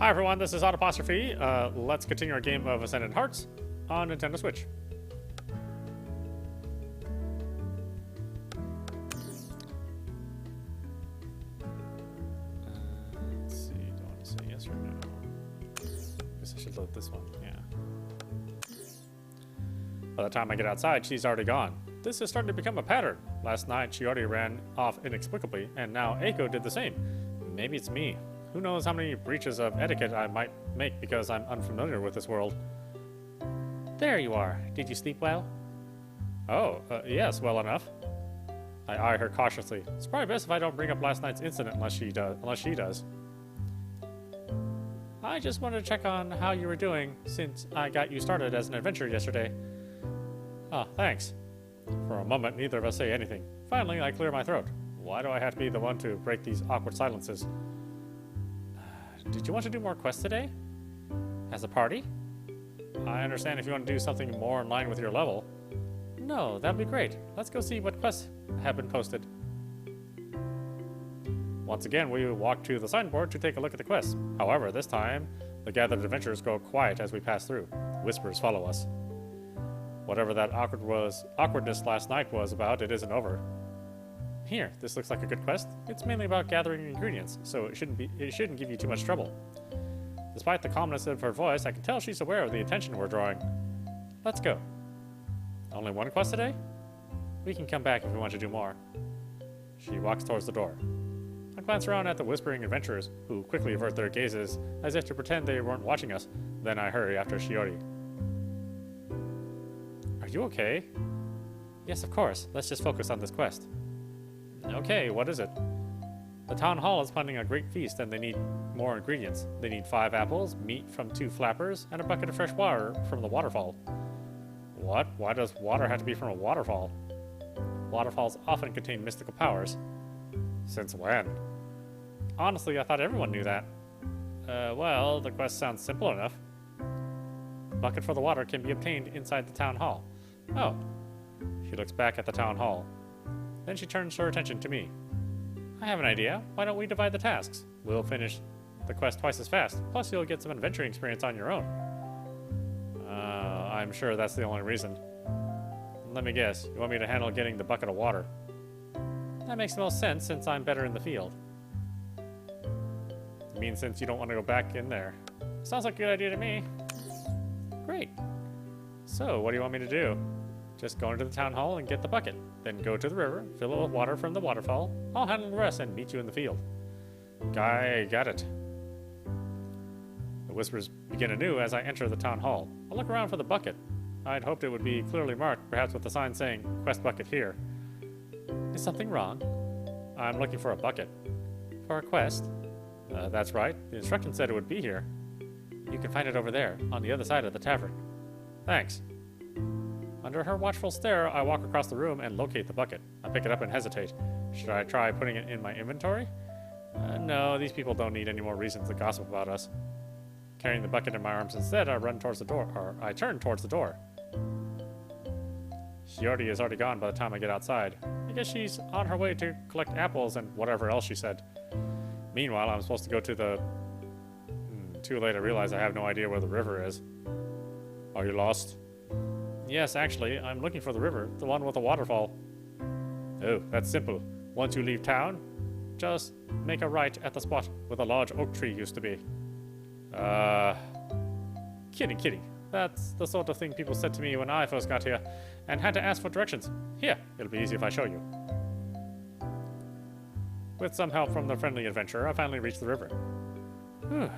Hi everyone, this is audap. Let's continue our game of Ascendant Hearts on Nintendo Switch. Let's see, do I want to say yes or no? Guess I should load this one, yeah. By the time I get outside, she's already gone. This is starting to become a pattern. Last night, Shiori ran off inexplicably, and now Eiko did the same. Maybe it's me. Who knows how many breaches of etiquette I might make because I'm unfamiliar with this world. There you are. Did you sleep well? Oh, yes, well enough. I eye her cautiously. It's probably best if I don't bring up last night's incident unless she does. I just wanted to check on how you were doing since I got you started as an adventurer yesterday. Ah, thanks. For a moment, neither of us say anything. Finally, I clear my throat. Why do I have to be the one to break these awkward silences? Did you want to do more quests today? As a party? I understand if you want to do something more in line with your level. No, that'd be great. Let's go see what quests have been posted. Once again, we walk to the signboard to take a look at the quests. However, this time, the gathered adventurers go quiet as we pass through. Whispers follow us. Whatever that awkwardness last night was about, it isn't over. Here, this looks like a good quest. It's mainly about gathering ingredients, so it shouldn't give you too much trouble. Despite the calmness of her voice, I can tell she's aware of the attention we're drawing. Let's go. Only one quest today? We can come back if we want to do more. She walks towards the door. I glance around at the whispering adventurers, who quickly avert their gazes as if to pretend they weren't watching us. Then I hurry after Shiori. Are you okay? Yes, of course. Let's just focus on this quest. Okay, what is it? The town hall is planning a great feast and they need more ingredients. They need 5 apples, meat from 2 flappers, and a bucket of fresh water from the waterfall. What? Why does water have to be from a waterfall? Waterfalls often contain mystical powers. Since when? Honestly, I thought everyone knew that. Well, the quest sounds simple enough. A bucket for the water can be obtained inside the town hall. Oh. She looks back at the town hall. Then she turns her attention to me. I have an idea. Why don't we divide the tasks? We'll finish the quest twice as fast. Plus, you'll get some adventuring experience on your own. I'm sure that's the only reason. Let me guess. You want me to handle getting the bucket of water? That makes the most sense since I'm better in the field. You mean since you don't want to go back in there? Sounds like a good idea to me. Great. So, what do you want me to do? Just go into the town hall and get the bucket. Then go to the river, fill it with water from the waterfall. I'll handle the rest and meet you in the field. Guy, got it. The whispers begin anew as I enter the town hall. I look around for the bucket. I'd hoped it would be clearly marked, perhaps with a sign saying, Quest bucket here. Is something wrong? I'm looking for a bucket. For a quest? That's right. The instructions said it would be here. You can find it over there, on the other side of the tavern. Thanks. Under her watchful stare, I walk across the room and locate the bucket. I pick it up and hesitate. Should I try putting it in my inventory? No, these people don't need any more reasons to gossip about us. Carrying the bucket in my arms instead, I turn towards the door. Shiori is already gone by the time I get outside. I guess she's on her way to collect apples and whatever else she said. Meanwhile, I'm supposed to go to the... Too late, I realize I have no idea where the river is. Are you lost? Yes, actually, I'm looking for the river, the one with the waterfall. Oh, that's simple. Once you leave town, just make a right at the spot where the large oak tree used to be. Kidding. That's the sort of thing people said to me when I first got here and had to ask for directions. Here, it'll be easy if I show you. With some help from the friendly adventurer, I finally reach the river. Whew.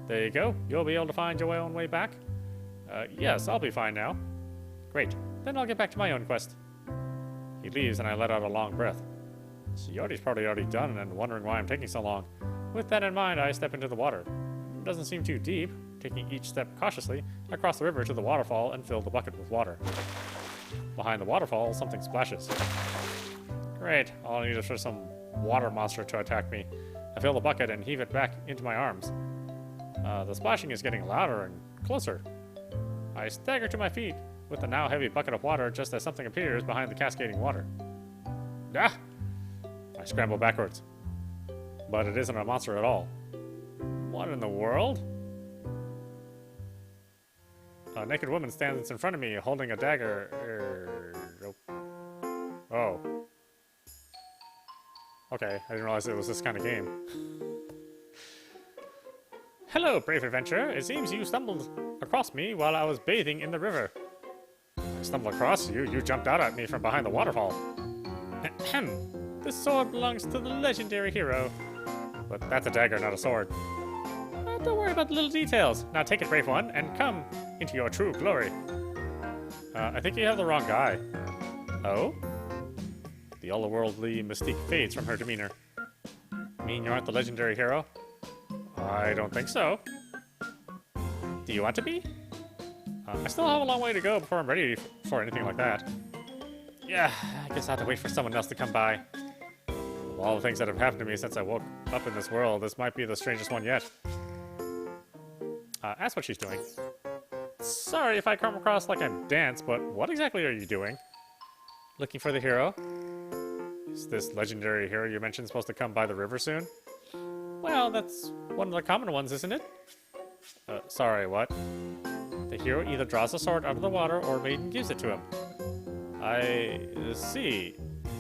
There you go. You'll be able to find your own way back. Yes, I'll be fine now. Great. Then I'll get back to my own quest. He leaves and I let out a long breath. Shiori's probably already done and wondering why I'm taking so long. With that in mind, I step into the water. It doesn't seem too deep. Taking each step cautiously, I cross the river to the waterfall and fill the bucket with water. Behind the waterfall, something splashes. Great. All I need is for some water monster to attack me. I fill the bucket and heave it back into my arms. The splashing is getting louder and closer. I stagger to my feet with the now heavy bucket of water just as something appears behind the cascading water. Ah! I scramble backwards. But it isn't a monster at all. What in the world? A naked woman stands in front of me holding a dagger. Oh. Okay, I didn't realize it was this kind of game. Hello, brave adventurer. It seems you stumbled across me while I was bathing in the river. I stumbled across you. You jumped out at me from behind the waterfall. Ahem. This sword belongs to the legendary hero. But that's a dagger, not a sword. Don't worry about the little details. Now take it, brave one, and come into your true glory. I think you have the wrong guy. Oh? The otherworldly mystique fades from her demeanor. Mean you aren't the legendary hero? I don't think so. Do you want to be? I still have a long way to go before I'm ready for anything like that. Yeah, I guess I have to wait for someone else to come by. Of all the things that have happened to me since I woke up in this world, this might be the strangest one yet. Ask what she's doing. Sorry if I come across like I'm dance, but what exactly are you doing? Looking for the hero? Is this legendary hero you mentioned supposed to come by the river soon? Well, that's one of the common ones, isn't it? Sorry, what? The hero either draws a sword out of the water or maiden gives it to him. I see.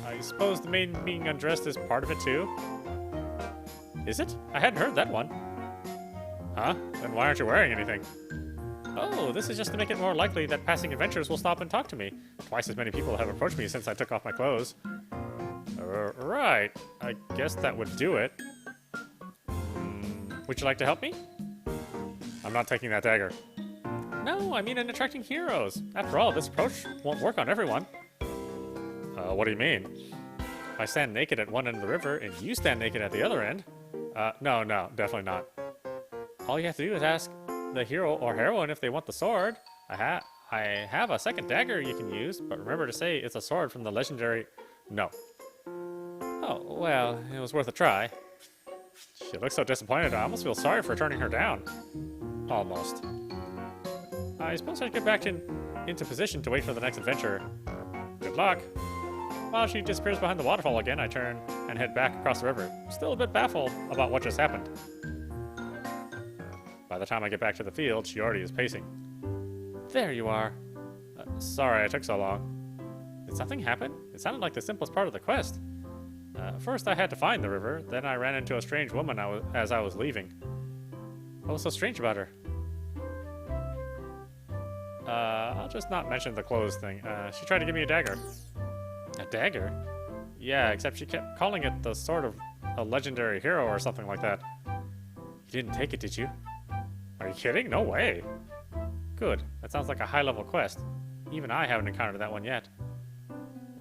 I suppose the maiden being undressed is part of it too? Is it? I hadn't heard that one. Huh? Then why aren't you wearing anything? Oh, this is just to make it more likely that passing adventurers will stop and talk to me. Twice as many people have approached me since I took off my clothes. Right. I guess that would do it. Would you like to help me? I'm not taking that dagger. No, I mean in attracting heroes. After all, this approach won't work on everyone. What do you mean? If I stand naked at one end of the river and you stand naked at the other end? No, definitely not. All you have to do is ask the hero or heroine if they want the sword. I have a second dagger you can use, but remember to say it's a sword from the legendary... No. Oh, well, it was worth a try. She looks so disappointed, I almost feel sorry for turning her down. Almost. I suppose I'd get back into position to wait for the next adventure. Good luck. While she disappears behind the waterfall again, I turn and head back across the river, still a bit baffled about what just happened. By the time I get back to the field, Shiori is pacing. There you are. Sorry I took so long. Did something happen? It sounded like the simplest part of the quest. First I had to find the river, then I ran into a strange woman as I was leaving. What was so strange about her? I'll just not mention the clothes thing. She tried to give me a dagger. A dagger? Yeah, except she kept calling it the sword of a legendary hero or something like that. You didn't take it, did you? Are you kidding? No way. Good. That sounds like a high-level quest. Even I haven't encountered that one yet.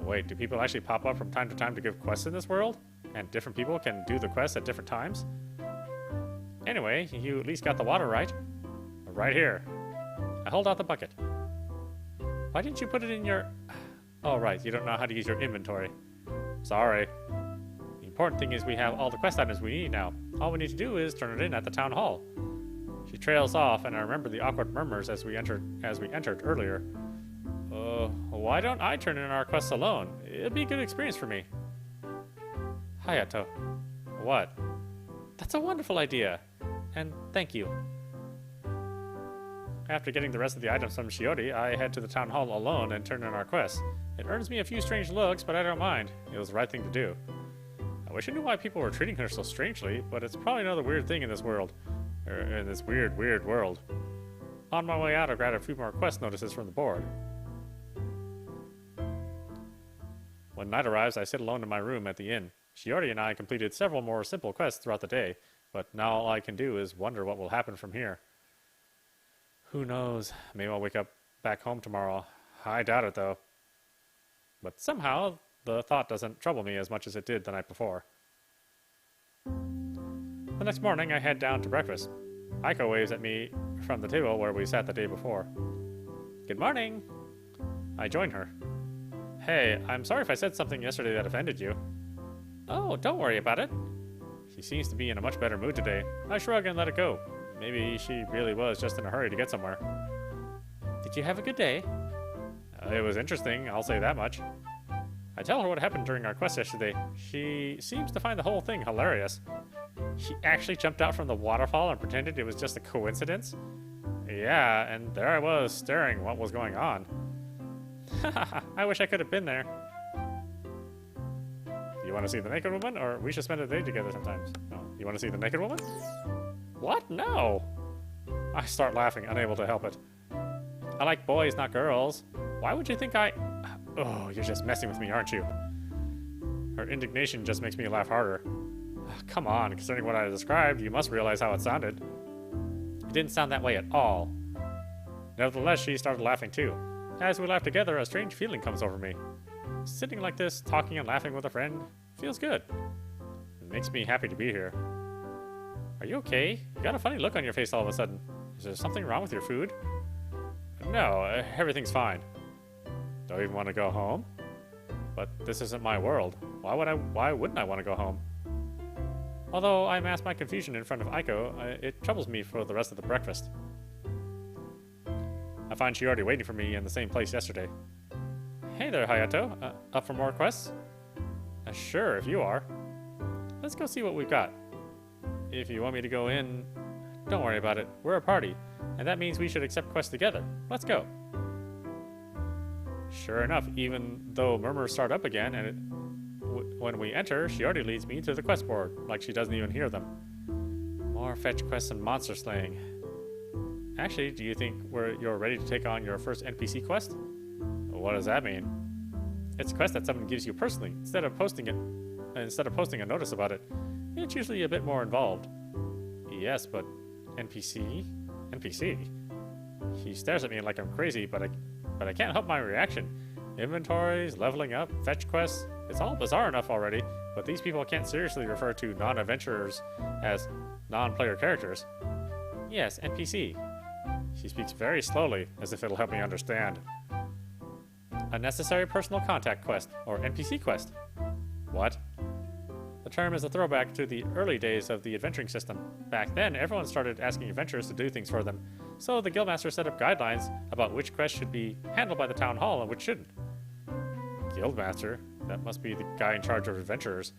Wait, do people actually pop up from time to time to give quests in this world? And different people can do the quests at different times? Anyway, you at least got the water right. Right here. I hold out the bucket. Why didn't you put it in your... Oh, right, you don't know how to use your inventory. Sorry. The important thing is we have all the quest items we need now. All we need to do is turn it in at the town hall. She trails off, and I remember the awkward murmurs as we entered earlier. Why don't I turn in our quests alone? It'd be a good experience for me. Hayato. What? That's a wonderful idea. And thank you. After getting the rest of the items from Shiori, I head to the town hall alone and turn in our quests. It earns me a few strange looks, but I don't mind. It was the right thing to do. I wish I knew why people were treating her so strangely, but it's probably another weird thing in this world. In this weird world. On my way out, I grabbed a few more quest notices from the board. When night arrives, I sit alone in my room at the inn. Shiori and I completed several more simple quests throughout the day, but now all I can do is wonder what will happen from here. Who knows? Maybe I'll wake up back home tomorrow. I doubt it, though. But somehow, the thought doesn't trouble me as much as it did the night before. The next morning, I head down to breakfast. Aiko waves at me from the table where we sat the day before. Good morning! I join her. Hey, I'm sorry if I said something yesterday that offended you. Oh, don't worry about it. She seems to be in a much better mood today. I shrug and let it go. Maybe she really was just in a hurry to get somewhere. Did you have a good day? It was interesting, I'll say that much. I tell her what happened during our quest yesterday. She seems to find the whole thing hilarious. She actually jumped out from the waterfall and pretended it was just a coincidence? Yeah, and there I was, staring what was going on. I wish I could have been there. You want to see the naked woman, or we should spend a day together sometimes? No. You want to see the naked woman? What? No! I start laughing, unable to help it. I like boys, not girls. Why would you think I... Oh, you're just messing with me, aren't you? Her indignation just makes me laugh harder. Come on, considering what I described, you must realize how it sounded. It didn't sound that way at all. Nevertheless, she started laughing too. As we laugh together, a strange feeling comes over me. Sitting like this, talking and laughing with a friend, feels good. It makes me happy to be here. Are you okay? You got a funny look on your face all of a sudden. Is there something wrong with your food? No, everything's fine. Don't even want to go home? But this isn't my world. Why wouldn't I want to go home? Although I masked my confusion in front of Aiko, it troubles me for the rest of the breakfast. I find Shiori waiting for me in the same place yesterday. Hey there, Hayato. Up for more quests? Sure, if you are. Let's go see what we've got. If you want me to go in, don't worry about it. We're a party, and that means we should accept quests together. Let's go. Sure enough, even though murmurs start up again, and when we enter, she already leads me to the quest board, like she doesn't even hear them. More fetch quests and monster slaying. Actually, do you think you're ready to take on your first NPC quest? What does that mean? It's a quest that someone gives you personally, instead of posting a notice about it. It's usually a bit more involved. Yes, but NPC? NPC? He stares at me like I'm crazy, but I can't help my reaction. Inventories, leveling up, fetch quests, it's all bizarre enough already, but these people can't seriously refer to non-adventurers as non-player characters. Yes, NPC. She speaks very slowly, as if it'll help me understand. A necessary personal contact quest, or NPC quest. What? The term is a throwback to the early days of the adventuring system. Back then, everyone started asking adventurers to do things for them, so the guildmaster set up guidelines about which quests should be handled by the town hall and which shouldn't. Guildmaster? That must be the guy in charge of adventurers.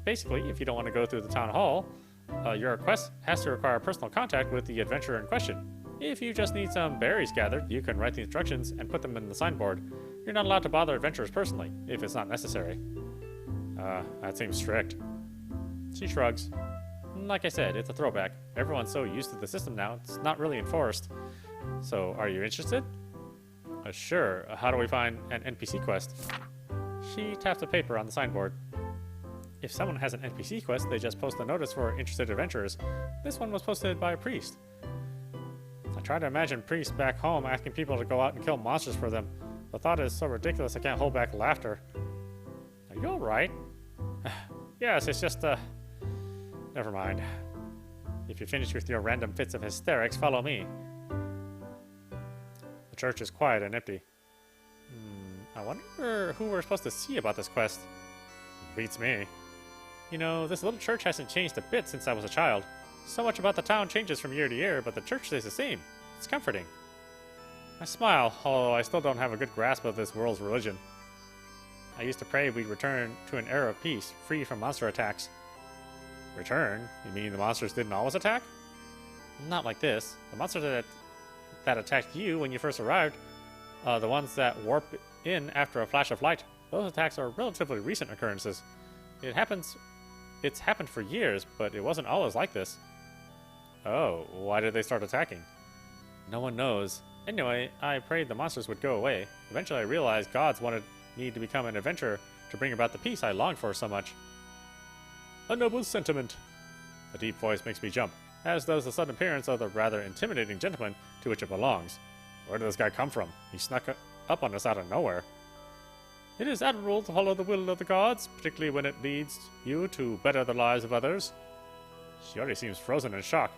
Basically, if you don't want to go through the town hall, your quest has to require personal contact with the adventurer in question. If you just need some berries gathered, you can write the instructions and put them in the signboard. You're not allowed to bother adventurers personally, if it's not necessary. That seems strict. She shrugs. Like I said, it's a throwback. Everyone's so used to the system now, it's not really enforced. So, are you interested? Sure. How do we find an NPC quest? She taps a paper on the signboard. If someone has an NPC quest, they just post a notice for interested adventurers. This one was posted by a priest. I try to imagine priests back home asking people to go out and kill monsters for them. The thought is so ridiculous I can't hold back laughter. Are you alright? Yes, it's just, never mind. If you're finished with your random fits of hysterics, follow me. The church is quiet and empty. I wonder who we're supposed to see about this quest. Beats me. You know, this little church hasn't changed a bit since I was a child. So much about the town changes from year to year, but the church stays the same. It's comforting. I smile, although I still don't have a good grasp of this world's religion. I used to pray we'd return to an era of peace, free from monster attacks. Return? You mean the monsters didn't always attack? Not like this. The monsters that attacked you when you first arrived, the ones that warp in after a flash of light, those attacks are relatively recent occurrences. It's happened for years, but it wasn't always like this. Oh, why did they start attacking? No one knows. Anyway, I prayed the monsters would go away. Eventually I realized gods wanted me to become an adventurer to bring about the peace I longed for so much. A noble sentiment. A deep voice makes me jump, as does the sudden appearance of the rather intimidating gentleman to which it belongs. Where did this guy come from? He snuck up on us out of nowhere. It is admirable to follow the will of the gods, particularly when it leads you to better the lives of others. Shiori seems frozen in shock.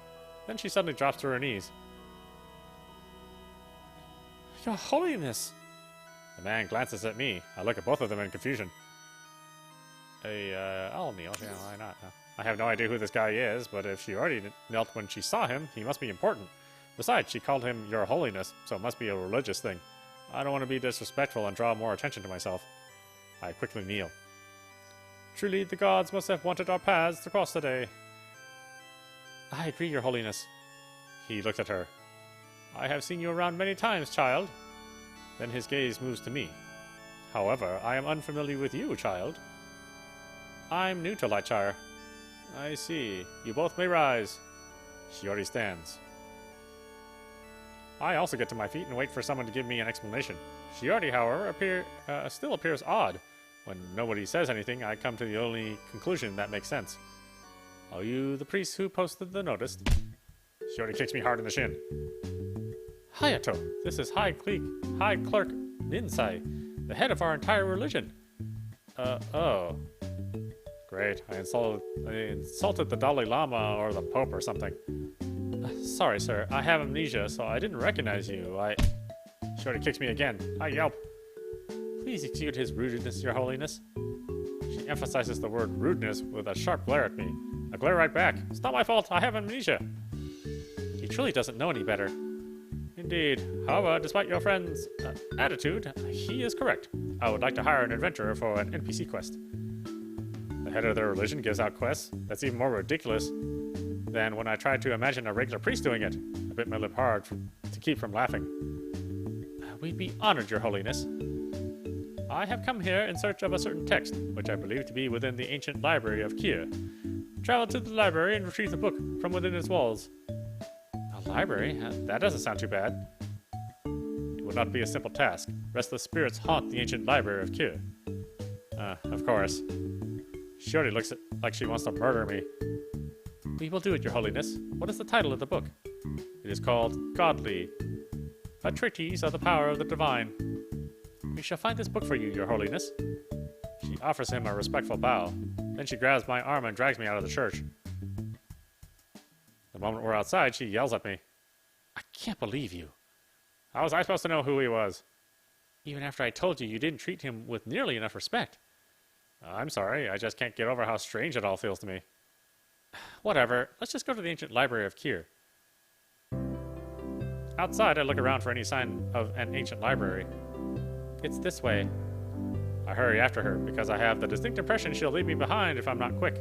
Then she suddenly drops to her knees. Your Holiness! The man glances at me. I look at both of them in confusion. I'll kneel. Yeah, why not? I have no idea who this guy is, but if she already knelt when she saw him, he must be important. Besides, she called him Your Holiness, so it must be a religious thing. I don't want to be disrespectful and draw more attention to myself. I quickly kneel. Truly, the gods must have wanted our paths to cross today. I agree, your holiness. He looked at her. I have seen you around many times, child. Then his gaze moves to me. However, I am unfamiliar with you, child. I'm new to Lightshire. I see. You both may rise. Shiori stands. I also get to my feet and wait for someone to give me an explanation. Shiori, however, still appears odd. When nobody says anything, I come to the only conclusion that makes sense. Are you the priest who posted the notice? Shiori kicks me hard in the shin. Hayato, this is High Clerk Ninsai, the head of our entire religion. Oh. Great. I insulted the Dalai Lama or the Pope or something. Sorry, sir. I have amnesia, so I didn't recognize you. Shiori kicks me again. I yelp. Please excuse his rudeness, your holiness. She emphasizes the word rudeness with a sharp glare at me. I glare right back. It's not my fault. I have amnesia. He truly doesn't know any better. Indeed. However, despite your friend's attitude, he is correct. I would like to hire an adventurer for an NPC quest. The head of their religion gives out quests. That's even more ridiculous than when I tried to imagine a regular priest doing it. I bit my lip hard to keep from laughing. We'd be honored, your holiness. I have come here in search of a certain text, which I believe to be within the ancient library of Kier. Travel to the library and retrieve the book from within its walls. A library? That doesn't sound too bad. It would not be a simple task. Restless spirits haunt the ancient library of Kier. Of course. Shiori looks like she wants to murder me. We will do it, your holiness. What is the title of the book? It is called Godly, a treatise of the power of the divine. We shall find this book for you, your holiness. She offers him a respectful bow. Then she grabs my arm and drags me out of the church. The moment we're outside, she yells at me. I can't believe you. How was I supposed to know who he was? Even after I told you, you didn't treat him with nearly enough respect. I'm sorry, I just can't get over how strange it all feels to me. Whatever, let's just go to the ancient library of Kier. Outside, I look around for any sign of an ancient library. It's this way. I hurry after her, because I have the distinct impression she'll leave me behind if I'm not quick.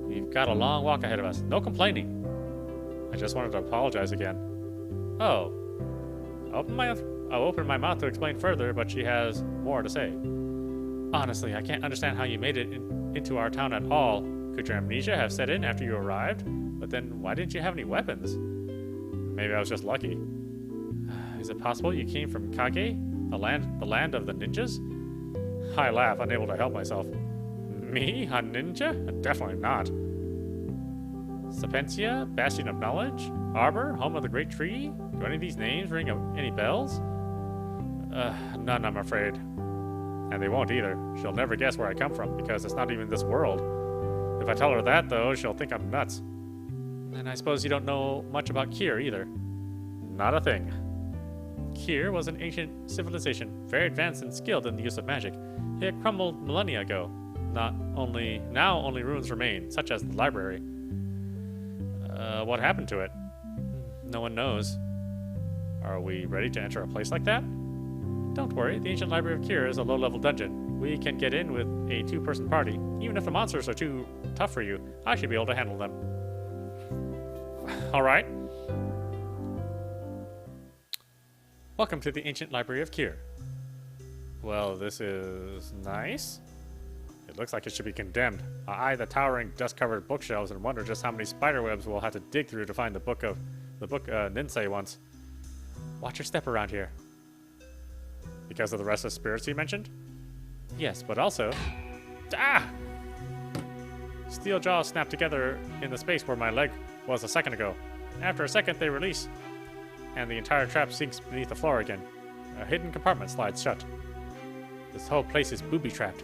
We've got a long walk ahead of us. No complaining. I just wanted to apologize again. Oh. I'll open my mouth to explain further, but she has more to say. Honestly, I can't understand how you made it into our town at all. Could your amnesia have set in after you arrived? But then, why didn't you have any weapons? Maybe I was just lucky. Is it possible you came from Kage? The land of the ninjas? I laugh, unable to help myself. Me? A ninja? Definitely not. Sapientia? Bastion of Knowledge? Arbor? Home of the Great Tree? Do any of these names ring any bells? None, I'm afraid. And they won't either. She'll never guess where I come from, because it's not even this world. If I tell her that, though, she'll think I'm nuts. And I suppose you don't know much about Kier, either. Not a thing. Kier was an ancient civilization, very advanced and skilled in the use of magic. It had crumbled millennia ago. Now only ruins remain, such as the library. What happened to it? No one knows. Are we ready to enter a place like that? Don't worry, the ancient library of Kier is a low-level dungeon. We can get in with a two-person party. Even if the monsters are too tough for you, I should be able to handle them. Alright. Welcome to the ancient library of Kier. Well, this is nice. It looks like it should be condemned. I eye the towering, dust-covered bookshelves and wonder just how many spiderwebs we'll have to dig through to find the book Ninsei wants. Watch your step around here. Because of the restless spirits you mentioned? Yes, but also... Ah! Steel jaws snap together in the space where my leg was a second ago. After a second, they release, and the entire trap sinks beneath the floor again. A hidden compartment slides shut. This whole place is booby-trapped.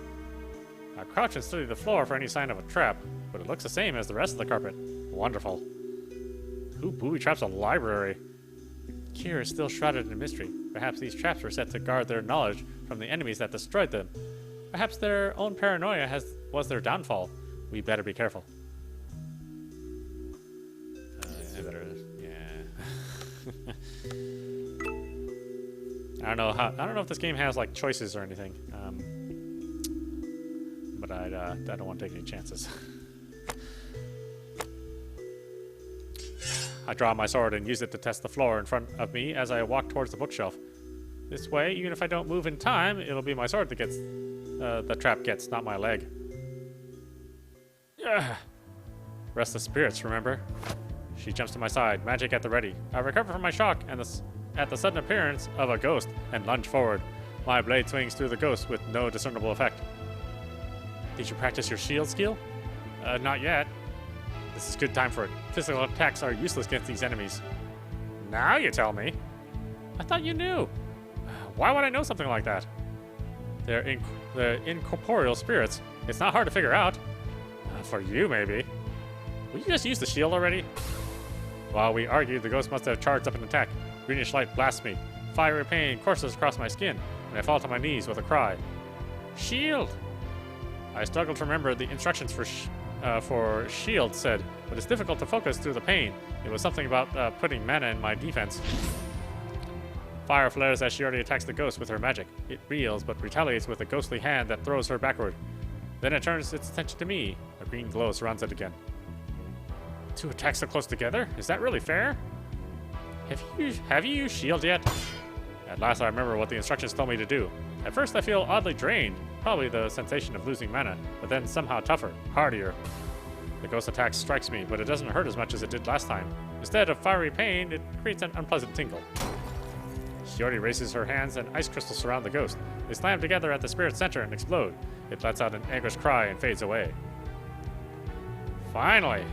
I crouch and study the floor for any sign of a trap, but it looks the same as the rest of the carpet. Wonderful. Who booby-traps a library? Kier is still shrouded in mystery. Perhaps these traps were set to guard their knowledge from the enemies that destroyed them. Perhaps their own paranoia was their downfall. We better be careful. I don't know if this game has like choices or anything. but I don't want to take any chances. I draw my sword and use it to test the floor in front of me as I walk towards the bookshelf. This way, even if I don't move in time, it'll be my sword that gets the trap gets, not my leg. Ugh. Rest the spirits, remember? She jumps to my side, magic at the ready. I recover from my shock and at the sudden appearance of a ghost and lunge forward. My blade swings through the ghost with no discernible effect. Did you practice your shield skill? Not yet. This is good time for it. Physical attacks are useless against these enemies. Now you tell me. I thought you knew. Why would I know something like that? They're incorporeal spirits. It's not hard to figure out. For you, maybe. Will you just use the shield already? While we argued, the ghost must have charged up an attack. Greenish light blasts me. Fiery pain courses across my skin, and I fall to my knees with a cry. Shield! I struggled to remember the instructions for shield said, but it's difficult to focus through the pain. It was something about putting mana in my defense. Fire flares as Shiori attacks the ghost with her magic. It reels, but retaliates with a ghostly hand that throws her backward. Then it turns its attention to me. A green glow surrounds it again. Two attacks so close together? Is that really fair? Have you used shield yet? At last I remember what the instructions told me to do. At first I feel oddly drained, probably the sensation of losing mana, but then somehow tougher, hardier. The ghost attack strikes me, but it doesn't hurt as much as it did last time. Instead of fiery pain, it creates an unpleasant tingle. Shiori raises her hands and ice crystals surround the ghost. They slam together at the spirit's center and explode. It lets out an anguished cry and fades away. Finally!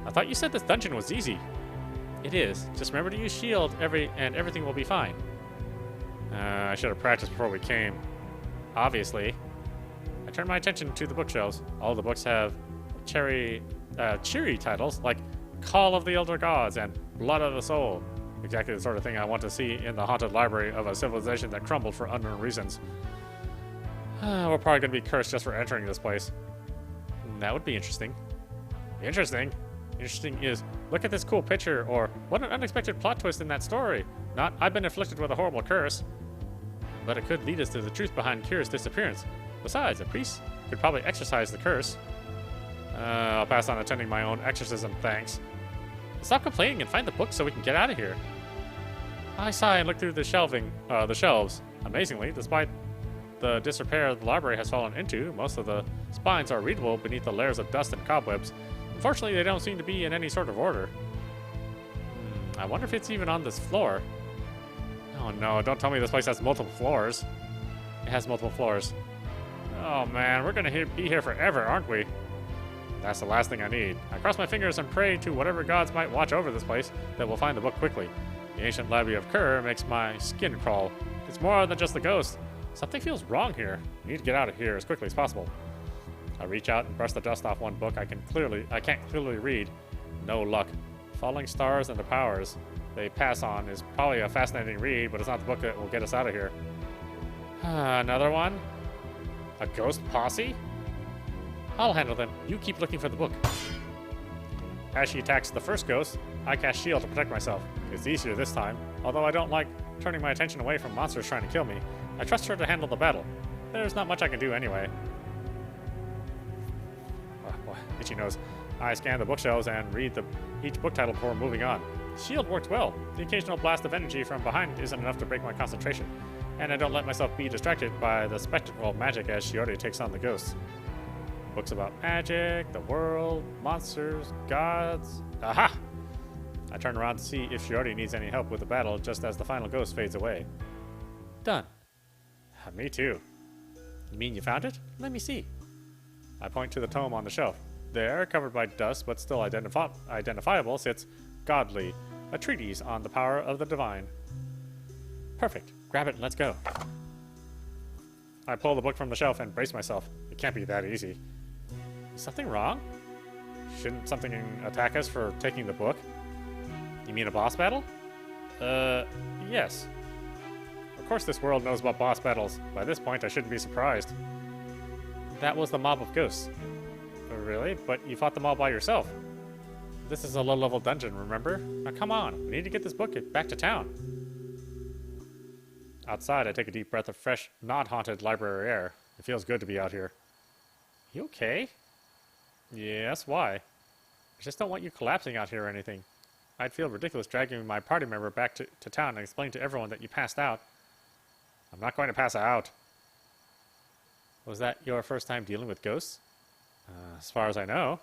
I thought you said this dungeon was easy. It is. Just remember to use shield and everything will be fine. I should have practiced before we came. Obviously. I turned my attention to the bookshelves. All the books have cheery titles like Call of the Elder Gods and Blood of the Soul. Exactly the sort of thing I want to see in the haunted library of a civilization that crumbled for unknown reasons. We're probably going to be cursed just for entering this place. That would be interesting. Interesting? Interesting is, look at this cool picture, or what an unexpected plot twist in that story. Not, I've been afflicted with a horrible curse. But it could lead us to the truth behind Kira's disappearance. Besides, a priest could probably exorcise the curse. I'll pass on attending my own exorcism, thanks. Stop complaining and find the book so we can get out of here. I sigh and look through the shelves. Amazingly, despite the disrepair the library has fallen into, most of the spines are readable beneath the layers of dust and cobwebs. Unfortunately, they don't seem to be in any sort of order. I wonder if it's even on this floor. Oh no, don't tell me this place has multiple floors. It has multiple floors. Oh man, we're gonna be here forever, aren't we? That's the last thing I need. I cross my fingers and pray to whatever gods might watch over this place that we'll find the book quickly. The ancient library of Kerr makes my skin crawl. It's more than just the ghost. Something feels wrong here. We need to get out of here as quickly as possible. I reach out and brush the dust off one book I can't clearly read. No luck. Falling Stars and the Powers they pass on is probably a fascinating read, but it's not the book that will get us out of here. Another one? A ghost posse? I'll handle them. You keep looking for the book. As she attacks the first ghost, I cast shield to protect myself. It's easier this time. Although I don't like turning my attention away from monsters trying to kill me, I trust her to handle the battle. There's not much I can do anyway. Oh boy, itchy nose. I scan the bookshelves and read each book title before moving on. Shield worked well. The occasional blast of energy from behind isn't enough to break my concentration, and I don't let myself be distracted by the spectacle of magic as Shiori takes on the ghosts. Books about magic, the world, monsters, gods. Aha! I turn around to see if Shiori needs any help with the battle just as the final ghost fades away. Done. Me too. You mean you found it? Let me see. I point to the tome on the shelf. There, covered by dust but still identifiable, sits Godly, a treatise on the power of the divine. Perfect. Grab it and let's go. I pull the book from the shelf and brace myself. It can't be that easy. Is something wrong? Shouldn't something attack us for taking the book? You mean a boss battle? Yes. Of course this world knows about boss battles. By this point, I shouldn't be surprised. That was the mob of ghosts. Really? But you fought them all by yourself. This is a low-level dungeon, remember? Now come on, we need to get this book back to town. Outside, I take a deep breath of fresh, not-haunted library air. It feels good to be out here. You okay? Yes, why? I just don't want you collapsing out here or anything. I'd feel ridiculous dragging my party member back to town and explaining to everyone that you passed out. I'm not going to pass out. Was that your first time dealing with ghosts? As far as I know.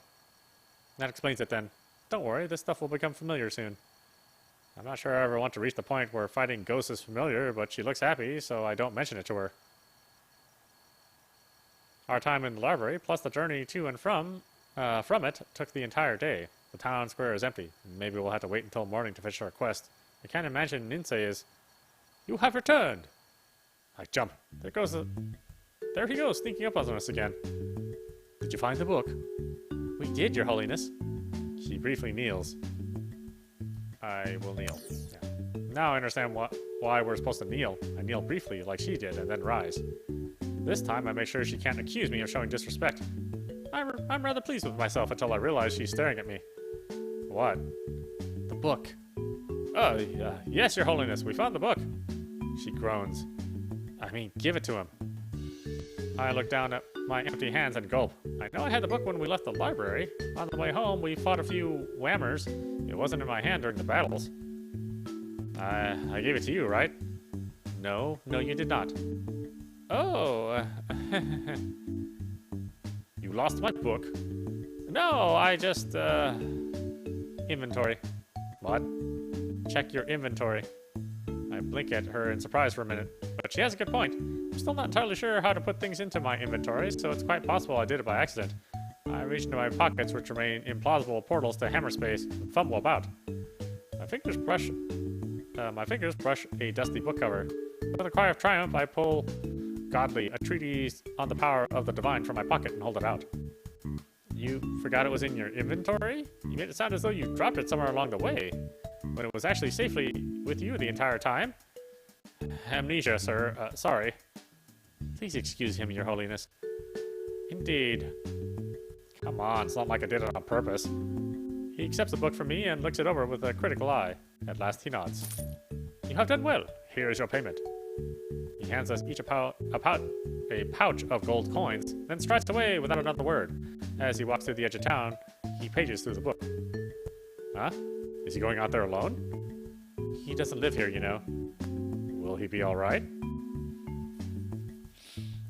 That explains it then. Don't worry, this stuff will become familiar soon. I'm not sure I ever want to reach the point where fighting ghosts is familiar, but she looks happy, so I don't mention it to her. Our time in the library, plus the journey to and from it, took the entire day. The town square is empty. Maybe we'll have to wait until morning to finish our quest. I can't imagine Ninsei is... You have returned! I jump. There he goes, sneaking up on us again. Did you find the book? We did, Your Holiness. She briefly kneels. I will kneel. Yeah. Now I understand why we're supposed to kneel. I kneel briefly, like she did, and then rise. This time I make sure she can't accuse me of showing disrespect. I'm rather pleased with myself until I realize she's staring at me. What? The book. Oh, yes, Your Holiness, we found the book. She groans. I mean, give it to him. I look down at my empty hands and gulp. I know I had the book when we left the library. On the way home, we fought a few whammers. It wasn't in my hand during the battles. I gave it to you, right? No, you did not. Oh, you lost my book? No, I just, inventory. What? Check your inventory. I blink at her in surprise for a minute, but she has a good point. I'm still not entirely sure how to put things into my inventory, so it's quite possible I did it by accident. I reach into my pockets, which remain implausible portals to hammerspace, and fumble about. My fingers brush a dusty book cover. With a cry of triumph, I pull Godly, a treatise on the power of the divine, from my pocket and hold it out. You forgot it was in your inventory? You made it sound as though you dropped it somewhere along the way, when it was actually safely with you the entire time. Amnesia, sir. Sorry. Please excuse him, Your Holiness. Indeed. Come on, it's not like I did it on purpose. He accepts the book from me and looks it over with a critical eye. At last he nods. You have done well. Here is your payment. He hands us each a pouch of gold coins, then strides away without another word. As he walks through the edge of town, he pages through the book. Huh? Is he going out there alone? He doesn't live here, you know. Will he be alright?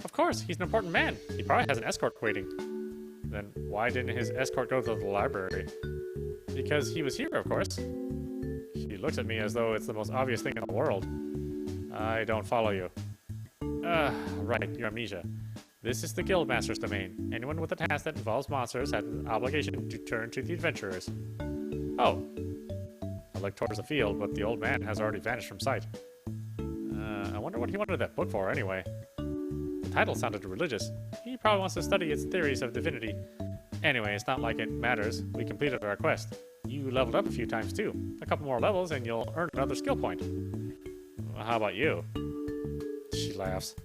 Of course, he's an important man. He probably has an escort waiting. Then why didn't his escort go to the library? Because he was here, of course. She looks at me as though it's the most obvious thing in the world. I don't follow you. Right, your amnesia. This is the Guildmaster's domain. Anyone with a task that involves monsters has an obligation to turn to the adventurers. Oh. I look towards the field, but the old man has already vanished from sight. I wonder what he wanted that book for, anyway. The title sounded religious. He probably wants to study its theories of divinity. Anyway, it's not like it matters. We completed our quest. You leveled up a few times, too. A couple more levels, and you'll earn another skill point. Well, how about you? She laughs.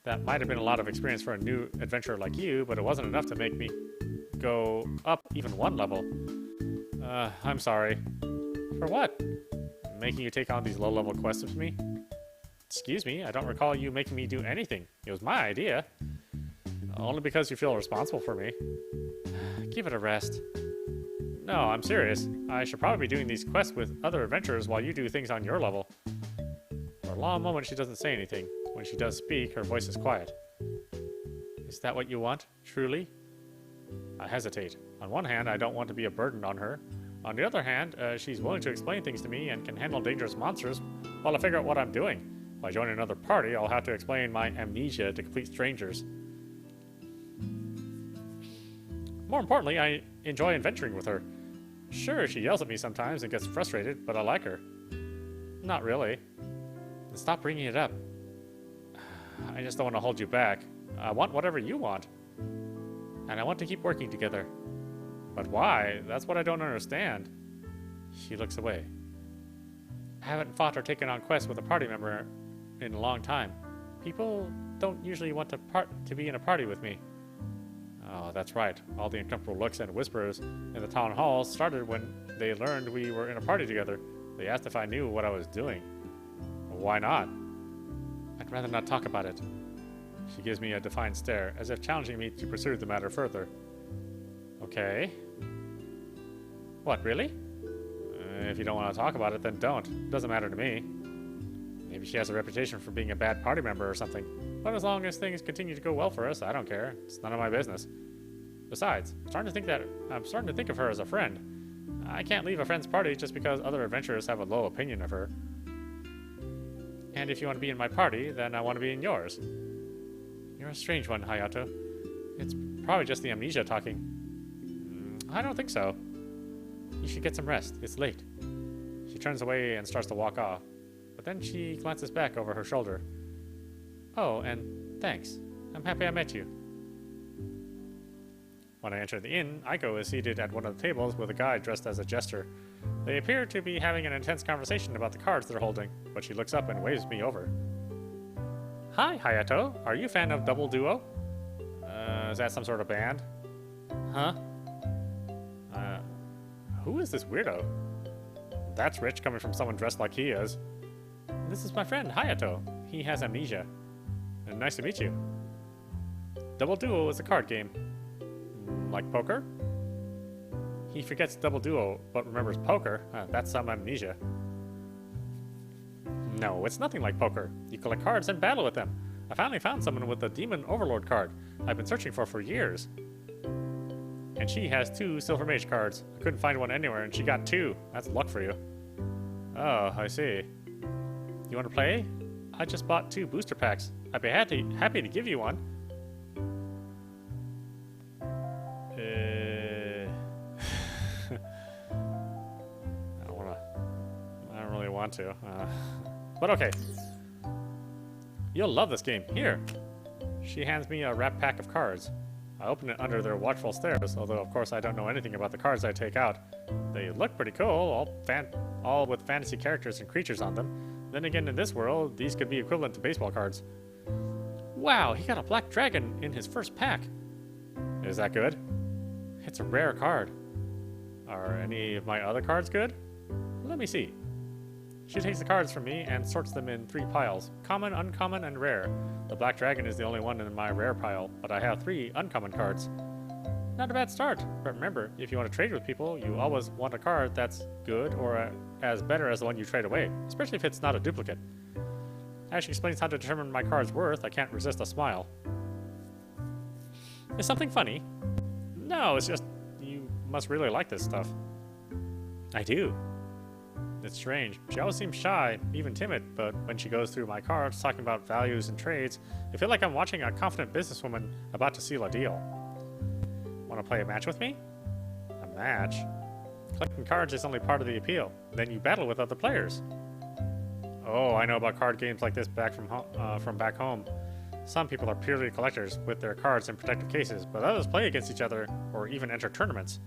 That might have been a lot of experience for a new adventurer like you, but it wasn't enough to make me go up even one level. I'm sorry. For what? Making you take on these low-level quests with me? Excuse me, I don't recall you making me do anything. It was my idea. Only because you feel responsible for me. Give it a rest. No, I'm serious. I should probably be doing these quests with other adventurers while you do things on your level. For a long moment, she doesn't say anything. When she does speak, her voice is quiet. Is that what you want, truly? I hesitate. On one hand, I don't want to be a burden on her. On the other hand, she's willing to explain things to me and can handle dangerous monsters while I figure out what I'm doing. If I join another party, I'll have to explain my amnesia to complete strangers. More importantly, I enjoy adventuring with her. Sure, she yells at me sometimes and gets frustrated, but I like her. Not really. Then stop bringing it up. I just don't want to hold you back. I want whatever you want. And I want to keep working together. But why? That's what I don't understand. She looks away. I haven't fought or taken on quests with a party member in a long time. People don't usually want to be in a party with me. Oh, that's right. All the uncomfortable looks and whispers in the town hall started when they learned we were in a party together. They asked if I knew what I was doing. Why not? I'd rather not talk about it. She gives me a defiant stare, as if challenging me to pursue the matter further. Okay. What, really? If you don't want to talk about it, then don't. Doesn't matter to me. Maybe she has a reputation for being a bad party member or something. But as long as things continue to go well for us, I don't care. It's none of my business. Besides, I'm starting to think of her as a friend. I can't leave a friend's party just because other adventurers have a low opinion of her. And if you want to be in my party, then I want to be in yours. You're a strange one, Hayato. It's probably just the amnesia talking. I don't think so. You should get some rest. It's late. She turns away and starts to walk off, but then she glances back over her shoulder. Oh, and thanks. I'm happy I met you. When I enter the inn, Aiko is seated at one of the tables with a guy dressed as a jester. They appear to be having an intense conversation about the cards they're holding, but she looks up and waves me over. Hi, Hayato. Are you a fan of Double Duo? Is that some sort of band? Huh? Who is this weirdo? That's rich coming from someone dressed like he is. This is my friend, Hayato. He has amnesia. And nice to meet you. Double Duo is a card game. Like poker? He forgets Double Duo, but remembers poker. That's some amnesia. No, it's nothing like poker. You collect cards and battle with them. I finally found someone with the Demon Overlord card I've been searching for years. And she has 2 Silver Mage cards. I couldn't find one anywhere, and she got 2. That's luck for you. Oh, I see. You want to play? I just bought 2 booster packs. I'd be happy to give you one. I don't really want to. But okay. You'll love this game. Here. She hands me a wrapped pack of cards. I open it under their watchful stares, although of course I don't know anything about the cards I take out. They look pretty cool, all with fantasy characters and creatures on them. Then again, in this world, these could be equivalent to baseball cards. Wow, he got a black dragon in his first pack. Is that good? It's a rare card. Are any of my other cards good? Let me see. She takes the cards from me and sorts them in 3 piles. Common, uncommon, and rare. The black dragon is the only one in my rare pile, but I have 3 uncommon cards. Not a bad start, but remember, if you want to trade with people, you always want a card that's good or as better as the one you trade away, especially if it's not a duplicate. As she explains how to determine my card's worth, I can't resist a smile. Is something funny? No, it's just you must really like this stuff. I do. It's strange. She always seems shy, even timid, but when she goes through my cards talking about values and trades, I feel like I'm watching a confident businesswoman about to seal a deal. Want to play a match with me? A match? Collecting cards is only part of the appeal. Then you battle with other players. Oh, I know about card games like this back from back home. Some people are purely collectors with their cards in protective cases, but others play against each other or even enter tournaments.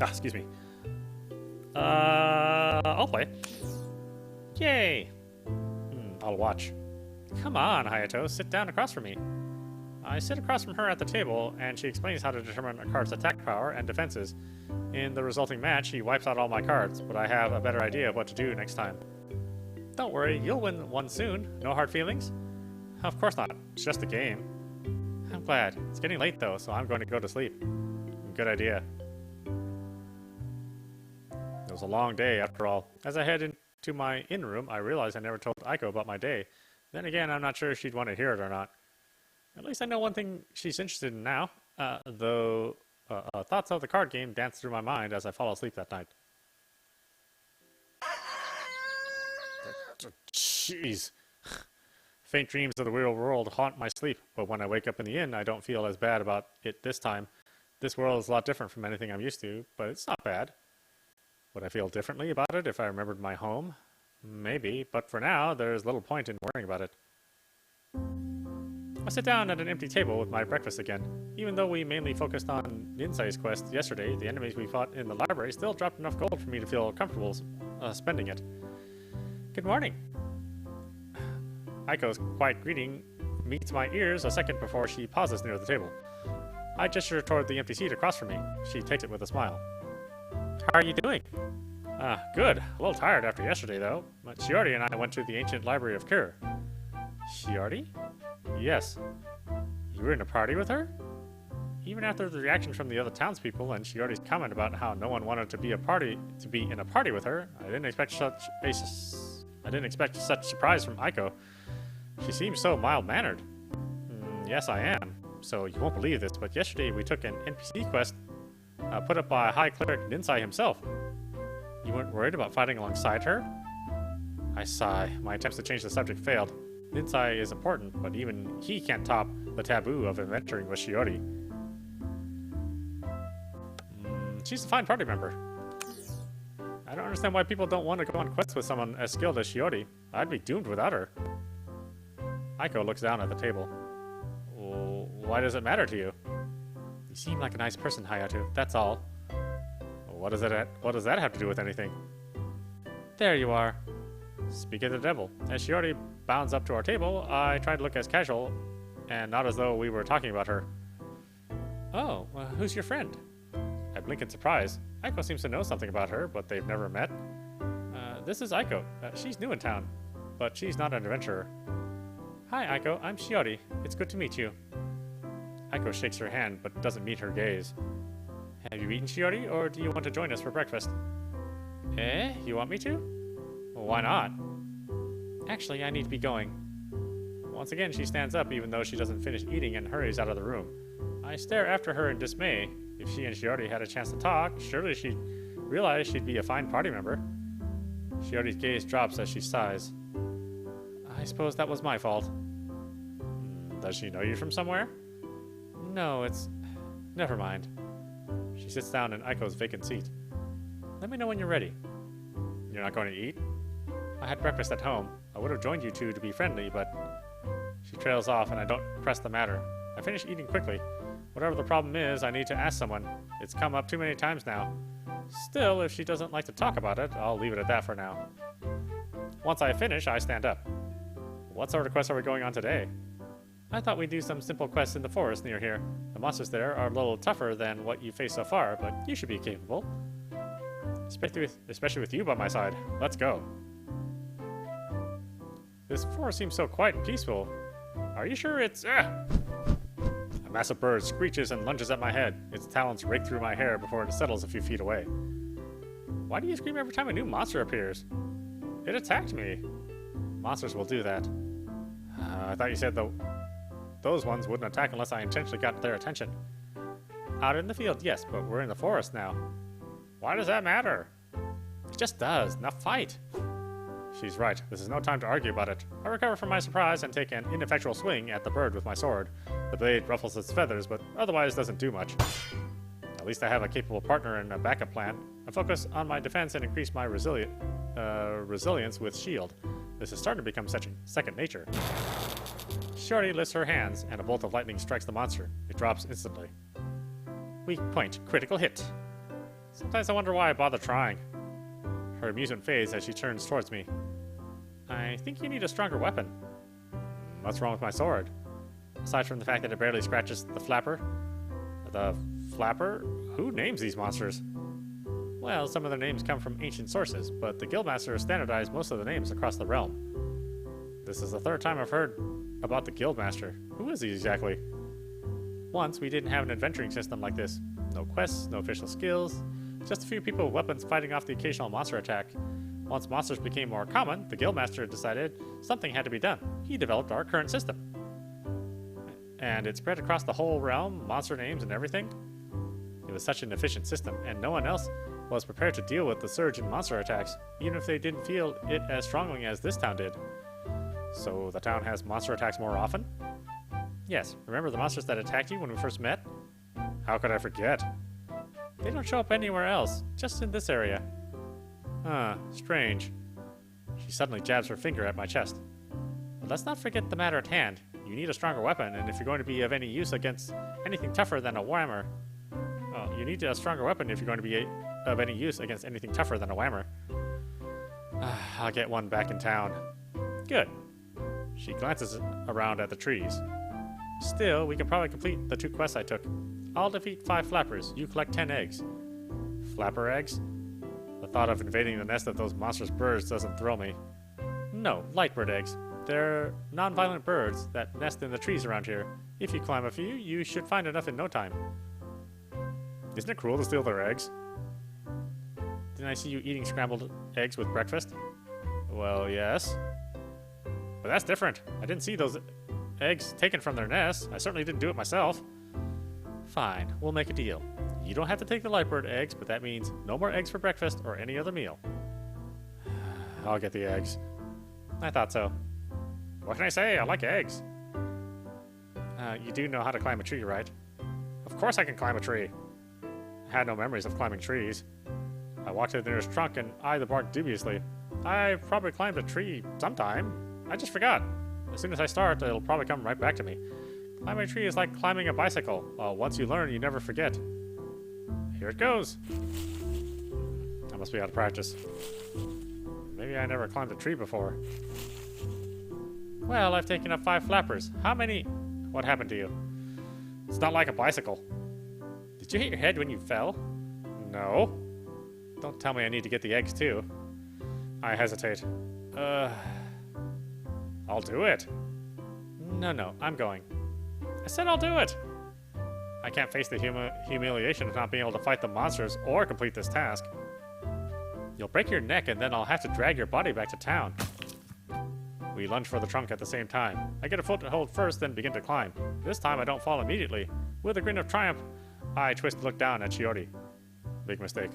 Excuse me. I'll play. Yay! I'll watch. Come on, Hayato, sit down across from me. I sit across from her at the table, and she explains how to determine a card's attack power and defenses. In the resulting match, she wipes out all my cards, but I have a better idea of what to do next time. Don't worry, you'll win one soon. No hard feelings? Of course not. It's just a game. I'm glad. It's getting late, though, so I'm going to go to sleep. Good idea. It was a long day, after all. As I head into my inn room, I realize I never told Aiko about my day. Then again, I'm not sure if she'd want to hear it or not. At least I know one thing she's interested in now, though thoughts of the card game dance through my mind as I fall asleep that night. Jeez. Faint dreams of the real world haunt my sleep, but when I wake up in the inn, I don't feel as bad about it this time. This world is a lot different from anything I'm used to, but it's not bad. Would I feel differently about it if I remembered my home? Maybe, but for now, there's little point in worrying about it. I sit down at an empty table with my breakfast again. Even though we mainly focused on Ninsai's quest yesterday, the enemies we fought in the library still dropped enough gold for me to feel comfortable spending it. Good morning. Aiko's quiet greeting meets my ears a second before she pauses near the table. I gesture toward the empty seat across from me. She takes it with a smile. How are you doing? Good. A little tired after yesterday, though. But Shiori and I went to the ancient library of Cure. Shiori? Yes. You were in a party with her? Even after the reaction from the other townspeople and Shiori's comment about how no one wanted to be in a party with her, I didn't expect such surprise from Aiko. She seems so mild-mannered. Yes, I am. So you won't believe this, but yesterday we took an NPC quest put up by High Cleric Ninsai himself. You weren't worried about fighting alongside her? I sigh. My attempts to change the subject failed. Ninsai is important, but even he can't top the taboo of adventuring with Shiori. She's a fine party member. I don't understand why people don't want to go on quests with someone as skilled as Shiori. I'd be doomed without her. Aiko looks down at the table. Why does it matter to you? You seem like a nice person, Hayato. That's all. What does that have to do with anything? There you are. Speak of the devil. As Shiori bounds up to our table, I try to look as casual and not as though we were talking about her. Oh, who's your friend? I blink in surprise. Aiko seems to know something about her, but they've never met. This is Aiko. She's new in town, but she's not an adventurer. Hi, Aiko. I'm Shiori. It's good to meet you. Aiko shakes her hand, but doesn't meet her gaze. Have you eaten, Shiori, or do you want to join us for breakfast? You want me to? Well, why not? Actually, I need to be going. Once again, she stands up even though she doesn't finish eating and hurries out of the room. I stare after her in dismay. If she and Shiori had a chance to talk, surely she'd realize she'd be a fine party member. Shiori's gaze drops as she sighs. I suppose that was my fault. Does she know you from somewhere? No, never mind. She sits down in Aiko's vacant seat. Let me know when you're ready. You're not going to eat? I had breakfast at home. I would have joined you two to be friendly, but... She trails off and I don't press the matter. I finish eating quickly. Whatever the problem is, I need to ask someone. It's come up too many times now. Still, if she doesn't like to talk about it, I'll leave it at that for now. Once I finish, I stand up. What sort of quest are we going on today? I thought we'd do some simple quests in the forest near here. The monsters there are a little tougher than what you've faced so far, but you should be capable. Especially with you by my side. Let's go. This forest seems so quiet and peaceful. Are you sure it's... A massive bird screeches and lunges at my head. Its talons rake through my hair before it settles a few feet away. Why do you scream every time a new monster appears? It attacked me. Monsters will do that. I thought you said those ones wouldn't attack unless I intentionally got their attention. Out in the field, yes, but we're in the forest now. Why does that matter? It just does. Now fight. She's right. This is no time to argue about it. I recover from my surprise and take an ineffectual swing at the bird with my sword. The blade ruffles its feathers, but otherwise doesn't do much. At least I have a capable partner and a backup plan. I focus on my defense and increase my resilience with shield. This is starting to become second nature. Shiori lifts her hands, and a bolt of lightning strikes the monster. It drops instantly. Weak point, critical hit. Sometimes I wonder why I bother trying. Her amusement fades as she turns towards me. I think you need a stronger weapon. What's wrong with my sword? Aside from the fact that it barely scratches the flapper. The flapper? Who names these monsters? Well, some of their names come from ancient sources, but the Guildmaster standardized most of the names across the realm. This is the third time I've heard about the Guildmaster. Who is he exactly? Once, we didn't have an adventuring system like this. No quests, no official skills, just a few people with weapons fighting off the occasional monster attack. Once monsters became more common, the Guildmaster decided something had to be done. He developed our current system. And it spread across the whole realm, monster names and everything. It was such an efficient system, and no one else was prepared to deal with the surge in monster attacks, even if they didn't feel it as strongly as this town did. So the town has monster attacks more often? Yes, remember the monsters that attacked you when we first met? How could I forget? They don't show up anywhere else, just in this area. Strange. She suddenly jabs her finger at my chest. But let's not forget the matter at hand. You need a stronger weapon, and if you're going to be of any use against anything tougher than a whammer... you need a stronger weapon if you're going to be of any use against anything tougher than a whammer. I'll get one back in town. Good. She glances around at the trees. Still, we can probably complete the 2 quests I took. I'll defeat 5 flappers. You collect 10 eggs. Flapper eggs? The thought of invading the nest of those monstrous birds doesn't thrill me. No, lightbird eggs. They're non-violent birds that nest in the trees around here. If you climb a few, you should find enough in no time. Isn't it cruel to steal their eggs? Didn't I see you eating scrambled eggs with breakfast? Well, yes. But that's different. I didn't see those eggs taken from their nests. I certainly didn't do it myself. Fine, we'll make a deal. You don't have to take the lightbird eggs, but that means no more eggs for breakfast or any other meal. I'll get the eggs. I thought so. What can I say? I like eggs. You do know how to climb a tree, right? Of course I can climb a tree. I had no memories of climbing trees. I walked to the nearest trunk and eyed the bark dubiously. I probably climbed a tree sometime. I just forgot. As soon as I start, it'll probably come right back to me. Climbing a tree is like climbing a bicycle. Once you learn, you never forget. Here it goes. I must be out of practice. Maybe I never climbed a tree before. Well, I've taken up 5 flappers. How many? What happened to you? It's not like a bicycle. Did you hit your head when you fell? No. Don't tell me I need to get the eggs too. I hesitate. I'll do it. No, I'm going. I said I'll do it. I can't face the humiliation of not being able to fight the monsters or complete this task. You'll break your neck and then I'll have to drag your body back to town. We lunge for the trunk at the same time. I get a foothold first, then begin to climb. This time I don't fall immediately. With a grin of triumph, I twist to look down at Shiori. Big mistake.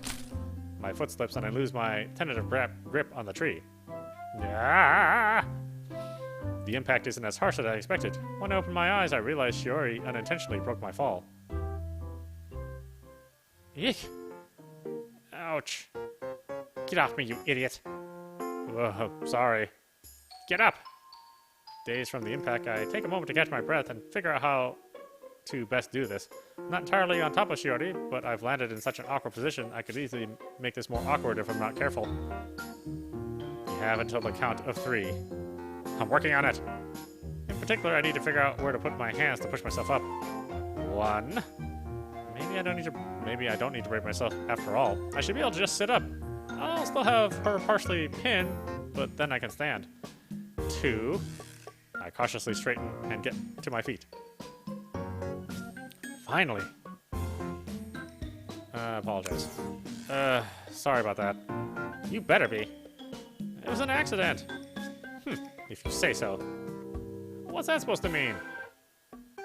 My foot slips and I lose my tentative grip on the tree. Ah! The impact isn't as harsh as I expected. When I opened my eyes, I realized Shiori unintentionally broke my fall. Eek! Ouch! Get off me, you idiot! Whoa, sorry. Get up! Dazed from the impact, I take a moment to catch my breath and figure out how to best do this. I'm not entirely on top of Shiori, but I've landed in such an awkward position, I could easily make this more awkward if I'm not careful. You have until the count of 3. I'm working on it. In particular, I need to figure out where to put my hands to push myself up. 1. Maybe I don't need to break myself after all. I should be able to just sit up. I'll still have her partially pinned, but then I can stand. 2. I cautiously straighten and get to my feet. Finally. Apologize. Sorry about that. You better be. It was an accident. If you say so. What's that supposed to mean?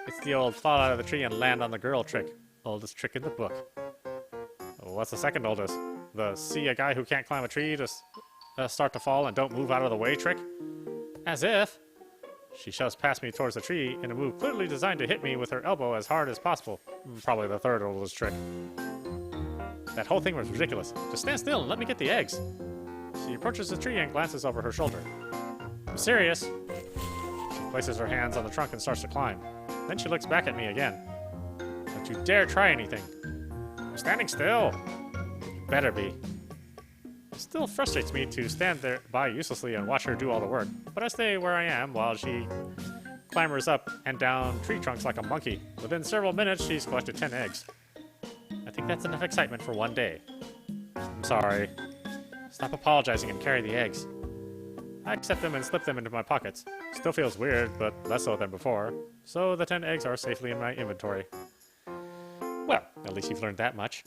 It's the old fall out of the tree and land on the girl trick. Oldest trick in the book. What's the second oldest? The see a guy who can't climb a tree to start to fall and don't move out of the way trick? As if. She shoves past me towards the tree in a move clearly designed to hit me with her elbow as hard as possible. Probably the third oldest trick. That whole thing was ridiculous. Just stand still and let me get the eggs. She approaches the tree and glances over her shoulder. I'm serious. She places her hands on the trunk and starts to climb. Then she looks back at me again. Don't you dare try anything. I'm standing still. You better be. It still frustrates me to stand there by uselessly and watch her do all the work, but I stay where I am while she clambers up and down tree trunks like a monkey. Within several minutes, she's collected 10 eggs. I think that's enough excitement for one day. I'm sorry. Stop apologizing and carry the eggs. I accept them and slip them into my pockets. Still feels weird, but less so than before. So the 10 eggs are safely in my inventory. Well, at least you've learned that much.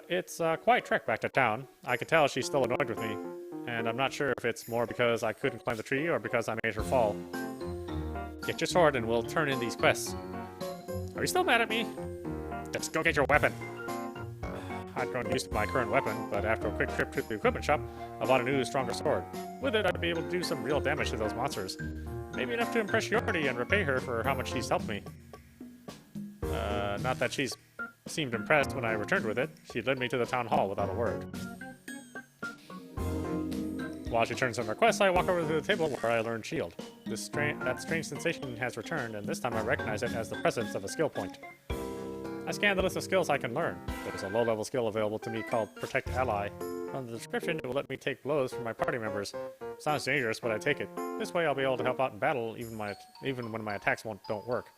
It's quite a trek back to town. I can tell she's still annoyed with me. And I'm not sure if it's more because I couldn't climb the tree or because I made her fall. Get your sword and we'll turn in these quests. Are you still mad at me? Just go get your weapon. I'd grown used to my current weapon, but after a quick trip to the equipment shop, I bought a new, stronger sword. With it, I'd be able to do some real damage to those monsters. Maybe enough to impress Shiori and repay her for how much she's helped me. Not that she's seemed impressed when I returned with it. She led me to the town hall without a word. While she turns on her quest, I walk over to the table where I learned Shield. That strange sensation has returned, and this time I recognize it as the presence of a skill point. I scan the list of skills I can learn. There's a low-level skill available to me called Protect Ally. From the description, it will let me take blows from my party members. Sounds dangerous, but I take it. This way I'll be able to help out in battle even when my attacks don't work.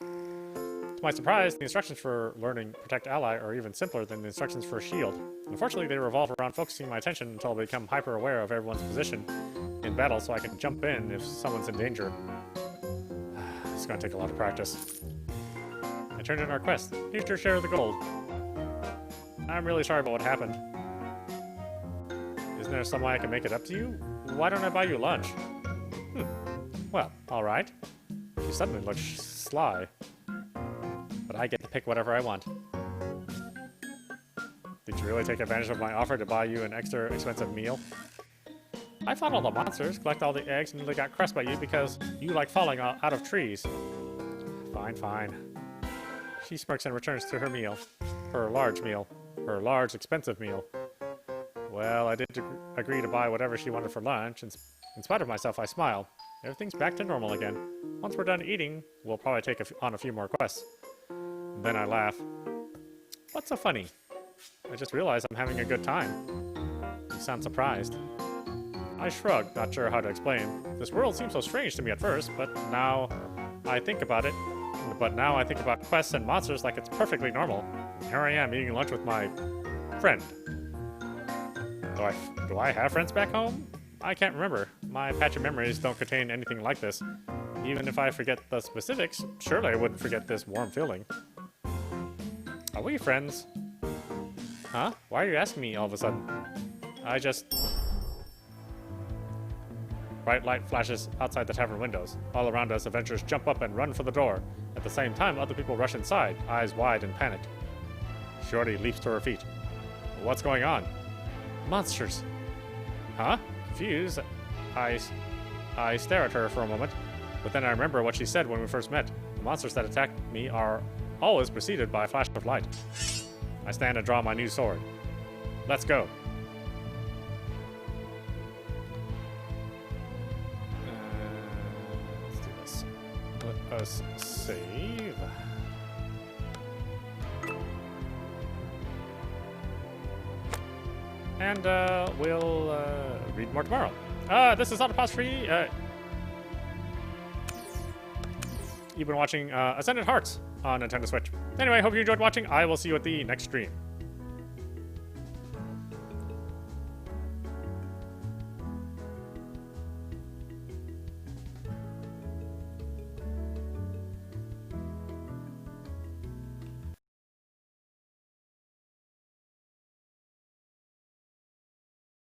To my surprise, the instructions for learning Protect Ally are even simpler than the instructions for Shield. Unfortunately, they revolve around focusing my attention until I become hyper-aware of everyone's position in battle so I can jump in if someone's in danger. It's gonna take a lot of practice. I turned in our quest. Here's your share of the gold. I'm really sorry about what happened. Isn't there some way I can make it up to you? Why don't I buy you lunch? Well, alright. She suddenly looks sly. But I get to pick whatever I want. Did you really take advantage of my offer to buy you an extra expensive meal? I fought all the monsters, collect all the eggs, and nearly got crushed by you because you like falling out of trees. Fine, fine. She smirks and returns to her meal. Her large meal. Her large, expensive meal. Well, I did agree to buy whatever she wanted for lunch, and in spite of myself, I smile. Everything's back to normal again. Once we're done eating, we'll probably take on a few more quests. Then I laugh. What's so funny? I just realized I'm having a good time. You sound surprised. I shrug, not sure how to explain. This world seemed so strange to me at first, but now I think about it. But now I think about quests and monsters like it's perfectly normal. Here I am eating lunch with my friend. Do I have friends back home? I can't remember. My patch of memories don't contain anything like this. Even if I forget the specifics, surely I wouldn't forget this warm feeling. Are we friends? Huh? Why are you asking me all of a sudden? I just... Bright light flashes outside the tavern windows. All around us, adventurers jump up and run for the door. At the same time, other people rush inside, eyes wide in panic. Shiori leaps to her feet. What's going on? Monsters. Huh? Confused, I stare at her for a moment, but then I remember what she said when we first met. The monsters that attack me are always preceded by a flash of light. I stand and draw my new sword. Let's go. Let's do this. Let us save. And we'll read more tomorrow. This is audap. You've been watching Ascendant Hearts on Nintendo Switch. Anyway, hope you enjoyed watching. I will see you at the next stream.